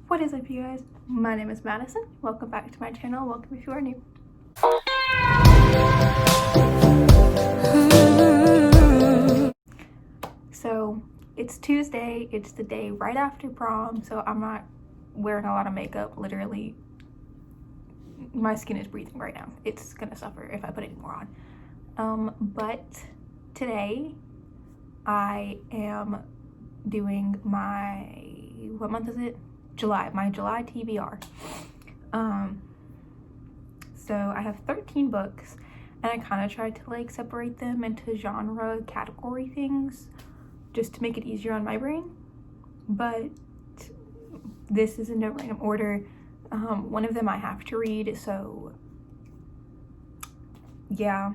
What is up, you guys? My name is Madison. Welcome back to my channel. Welcome if you are new. So it's Tuesday. It's the day right after prom, so I'm not wearing a lot of makeup. Literally, my skin is breathing right now. It's gonna suffer if I put any more on. But today I am doing my, what month is it? July, my July TBR. So I have 13 books, and I kind of tried to like separate them into genre category things just to make it easier on my brain, but this is in no random order. One of them I have to read, so yeah.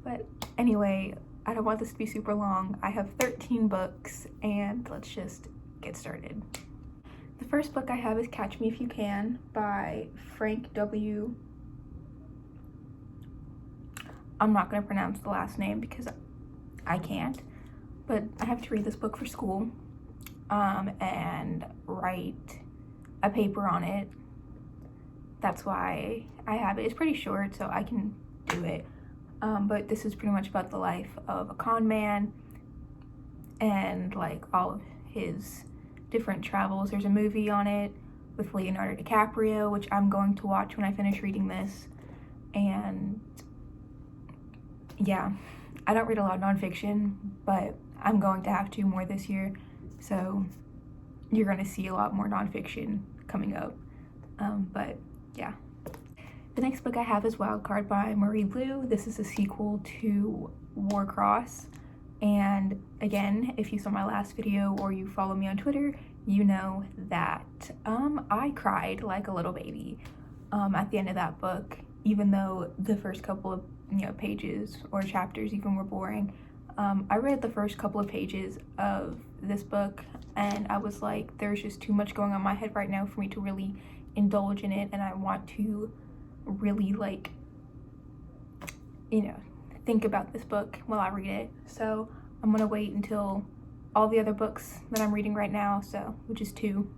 But anyway, I don't want this to be super long. I have 13 books, and let's just get started. The first book I have is Catch Me If You Can by Frank W. I'm not going to pronounce the last name because I can't, but I have to read this book for school and write a paper on it. That's why I have it. It's pretty short, so I can do it. But this is pretty much about the life of a con man and like all of his different travels. There's a movie on it with Leonardo DiCaprio, which I'm going to watch when I finish reading this. And yeah, I don't read a lot of nonfiction, but I'm going to have to more this year, so you're going to see a lot more nonfiction coming up. But yeah. The next book I have is Wildcard by Marie Lu. This is a sequel to Warcross. And again, if you saw my last video or you follow me on Twitter, you know that I cried like a little baby at the end of that book, even though the first couple of pages or chapters even were boring. I read the first couple of pages of this book and I was like, there's just too much going on in my head right now for me to really indulge in it, and I want to really like think about this book while I read it. So I'm gonna wait until all the other books that I'm reading right now, so which is two,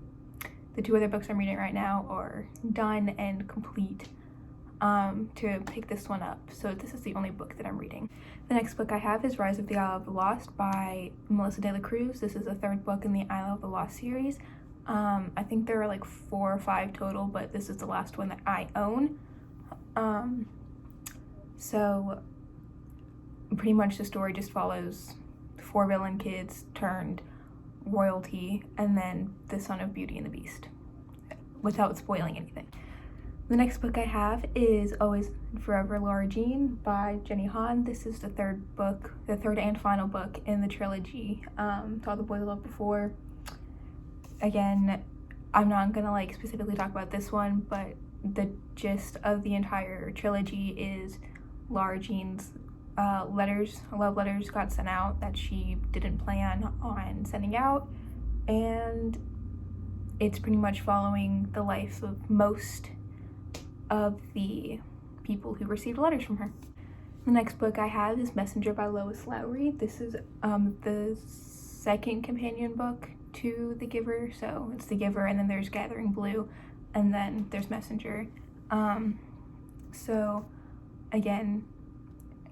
the two other books I'm reading right now are done and complete, to pick this one up. So this is the only book that I'm reading. The next book I have is Rise of the Isle of the Lost by Melissa de la Cruz. This is the third book in the Isle of the Lost series. I think there are like 4 or 5 total, but this is the last one that I own. So pretty much the story just follows 4 villain kids turned royalty and then the son of Beauty and the Beast, without spoiling anything. The next book I have is Always and Forever Laura Jean by Jenny Han. This is the third and final book in the trilogy, To All the Boys I Loved Before. Again, I'm not gonna like specifically talk about this one, but the gist of the entire trilogy is Laura Jean's love letters got sent out that she didn't plan on sending out, and it's pretty much following the life of most of the people who received letters from her. The next book I have is Messenger by Lois Lowry. This is the second companion book to The Giver. So it's The Giver, and then there's Gathering Blue, and then there's Messenger. So again,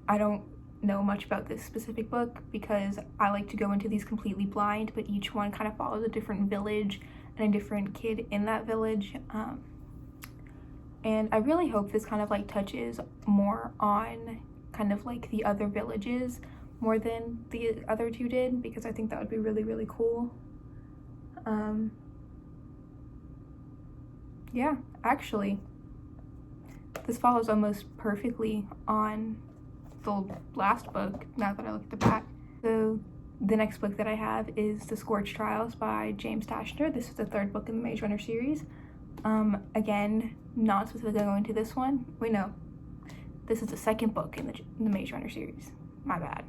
I don't know much about this specific book because I like to go into these completely blind, but each one kind of follows a different village and a different kid in that village. And I really hope this kind of like touches more on kind of like the other villages more than the other two did, because I think that would be really, really cool. Yeah, actually, this follows almost perfectly on the last book, now that I look at the back. So the next book that I have is The Scorch Trials by James Tashner. This is the third book in the Maze Runner series. Again, not specifically going to this one. Wait, no. This is the second book in the Maze Runner series. My bad.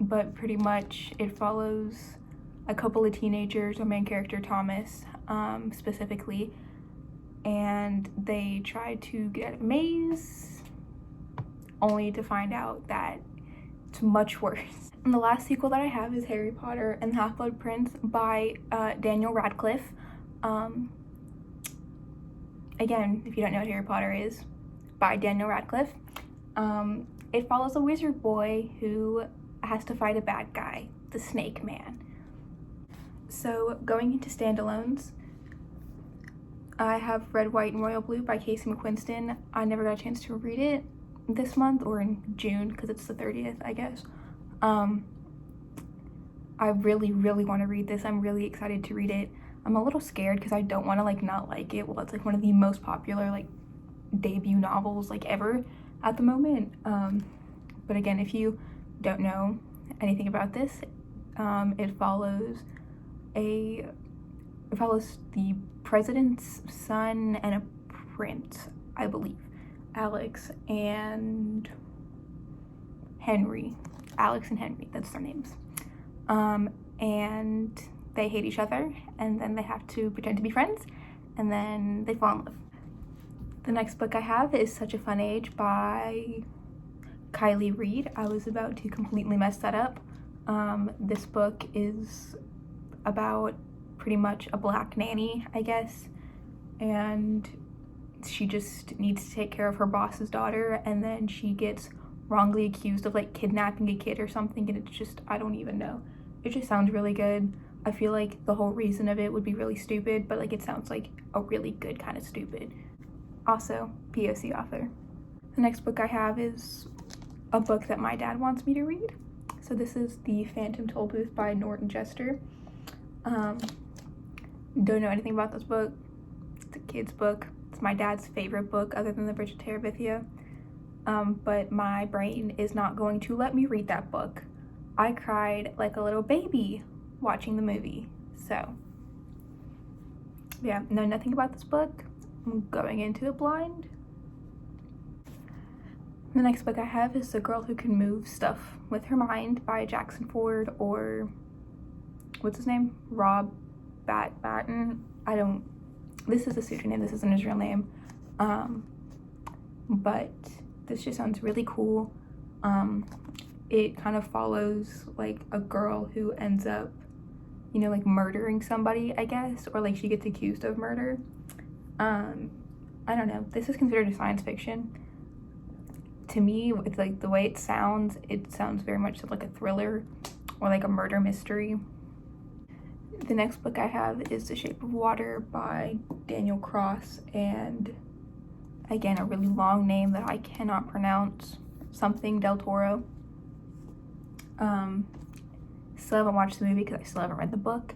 But pretty much it follows a couple of teenagers, our main character Thomas, specifically, and they try to get out of a maze only to find out that it's much worse. And the last sequel that I have is Harry Potter and the Half-Blood Prince by Daniel Radcliffe. Again, if you don't know what Harry Potter is, by Daniel Radcliffe. It follows a wizard boy who has to fight a bad guy, the Snake Man. So going into standalones, I have Red, White, and Royal Blue by Casey McQuiston. I never got a chance to read it this month or in June because it's the 30th, I guess. I really want to read this. I'm really excited to read it. I'm a little scared because I don't want to like not like it. Well, it's like one of the most popular like debut novels like ever at the moment. But again, if you don't know anything about this, it follows the president's son and a prince, I believe, Alex and Henry, that's their names. And they hate each other, and then they have to pretend to be friends, and then they fall in love. The next book I have is Such a Fun Age by Kylie Reed. I was about to completely mess that up. This book is about pretty much a black nanny, I guess, and she just needs to take care of her boss's daughter, and then she gets wrongly accused of like kidnapping a kid or something, and it's just, I don't even know. It just sounds really good. I feel like the whole reason of it would be really stupid, but like it sounds like a really good kind of stupid. Also, POC author. The next book I have is a book that my dad wants me to read. So this is The Phantom Tollbooth by Norton Jester. Don't know anything about this book. It's a kid's book. It's my dad's favorite book other than the Bridge of Terabithia. But my brain is not going to let me read that book. I cried like a little baby watching the movie. So yeah, know nothing about this book. I'm going into it blind. The next book I have is The Girl Who Can Move Stuff with Her Mind by Jackson Ford, or what's his name? Rob Batten. This is a pseudonym, this isn't his real name. But this just sounds really cool. It kind of follows like a girl who ends up, you know, like murdering somebody, I guess, or like she gets accused of murder. I don't know. This is considered a science fiction. To me, it's like the way it sounds very much like a thriller or like a murder mystery. The next book I have is The Shape of Water by Daniel Cross, and again, a really long name that I cannot pronounce. Something Del Toro. Still haven't watched the movie because I still haven't read the book.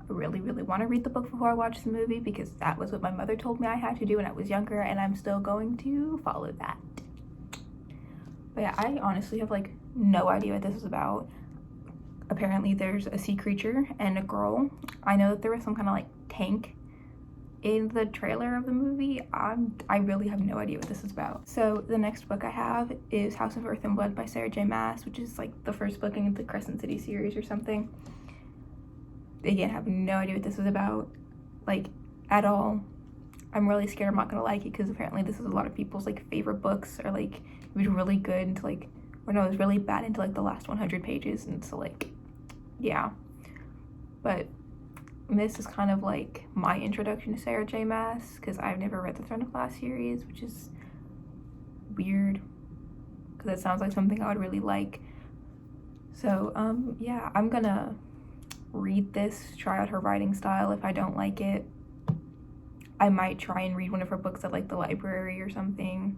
I really want to read the book before I watch the movie because that was what my mother told me I had to do when I was younger, and I'm still going to follow that. But yeah, I honestly have like no idea what this is about. Apparently there's a sea creature and a girl. I know that there was some kind of like tank in the trailer of the movie. I really have no idea what this is about. So the next book I have is House of Earth and Blood by Sarah J Maas, which is like the first book in the Crescent City series or something. Again, I have no idea what this is about, like, at all. I'm really scared I'm not gonna like it because apparently this is a lot of people's like favorite books, or like it was really good into like, or no, it was really bad into like the last 100 pages, and so like, yeah. But this is kind of like my introduction to Sarah J Maas because I've never read the Throne of Glass series, which is weird because it sounds like something I would really like. So yeah, I'm gonna read this, try out her writing style. If I don't like it, I might try and read one of her books at like the library or something.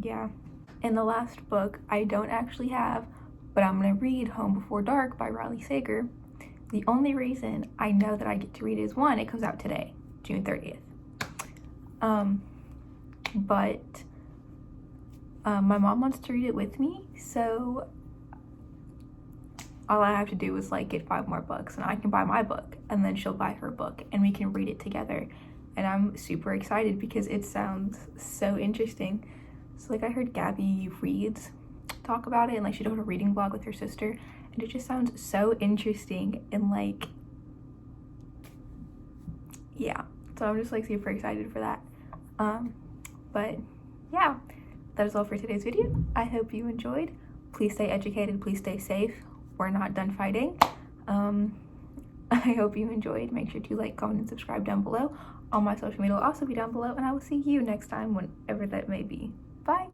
Yeah. And the last book I don't actually have, but I'm gonna read Home Before Dark by Riley Sager. The only reason I know that I get to read it is, one, it comes out today, June 30th. But my mom wants to read it with me, so all I have to do is like get 5 more books, and I can buy my book, and then she'll buy her book, and we can read it together. And I'm super excited because it sounds so interesting. So like I heard Gabby Reads talk about it, and like she did a reading vlog with her sister, and it just sounds so interesting, and like, yeah, so I'm just like super excited for that. But yeah, that is all for today's video. I hope you enjoyed. Please stay educated, please stay safe. We're not done fighting. I hope you enjoyed. Make sure to like, comment, and subscribe down below. All my social media will also be down below, and I will see you next time, whenever that may be. Bye!